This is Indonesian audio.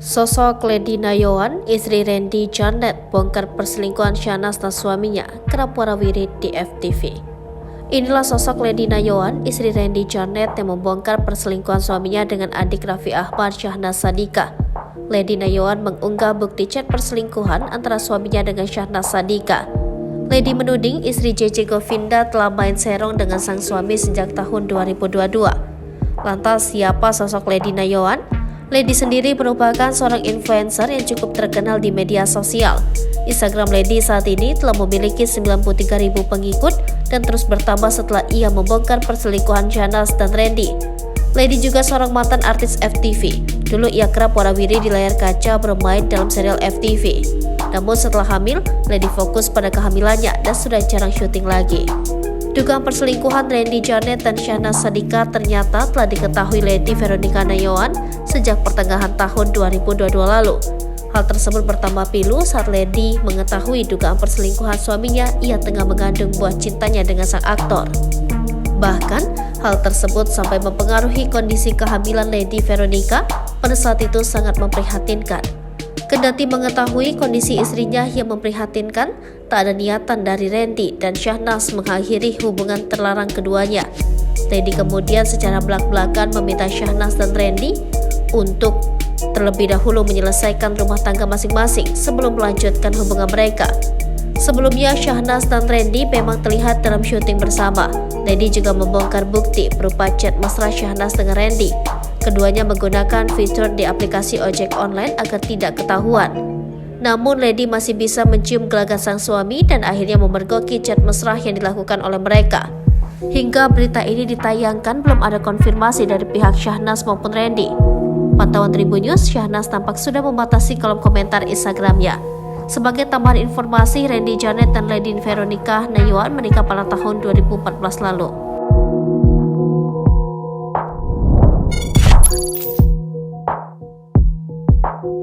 Sosok Lady Nayawan, istri Randy Janet, bongkar perselingkuhan Syahnas dan suaminya, kerap warawiri di FTV. Inilah sosok Lady Nayawan, istri Randy Janet yang membongkar perselingkuhan suaminya dengan adik Raffi Ahmad, Syahnas Sadiqah. Lady Nayawan mengunggah bukti chat perselingkuhan antara suaminya dengan Syahnas Sadiqah. Lady menuding istri JJ Govinda telah main serong dengan sang suami sejak tahun 2022. Lantas siapa sosok Lady Nayawan? Lady sendiri merupakan seorang influencer yang cukup terkenal di media sosial. Instagram Lady saat ini telah memiliki 93.000 pengikut dan terus bertambah setelah ia membongkar perselingkuhan Syahnas dan Randy. Lady juga seorang mantan artis FTV. Dulu ia kerap warawiri di layar kaca bermain dalam serial FTV. Namun setelah hamil, Lady fokus pada kehamilannya dan sudah jarang syuting lagi. Dugaan perselingkuhan Randy Janet dan Syahnas Sadiqah ternyata telah diketahui Lady Veronica Nayawan sejak pertengahan tahun 2022 lalu. Hal tersebut bertambah pilu saat Lady mengetahui dugaan perselingkuhan suaminya ia tengah mengandung buah cintanya dengan sang aktor. Bahkan, hal tersebut sampai mempengaruhi kondisi kehamilan Lady Veronica pada saat itu sangat memprihatinkan. Kendati mengetahui kondisi istrinya yang memprihatinkan, tak ada niatan dari Randy dan Syahnas mengakhiri hubungan terlarang keduanya. Lady kemudian secara belak-belakan meminta Syahnas dan Randy untuk terlebih dahulu menyelesaikan rumah tangga masing-masing sebelum melanjutkan hubungan mereka. Sebelumnya, Syahnas dan Randy memang terlihat dalam syuting bersama. Lady juga membongkar bukti berupa chat mesra Syahnas dengan Randy. Keduanya menggunakan fitur di aplikasi ojek online agar tidak ketahuan. Namun Lady masih bisa mencium gelagat sang suami dan akhirnya memergoki chat mesra yang dilakukan oleh mereka. Hingga berita ini ditayangkan belum ada konfirmasi dari pihak Syahnas maupun Randy. Pantauan Tribun News, Syahnas tampak sudah membatasi kolom komentar Instagramnya. Sebagai tambahan informasi, Randy Janet dan Lady Veronica Nayawan menikah pada tahun 2014 lalu.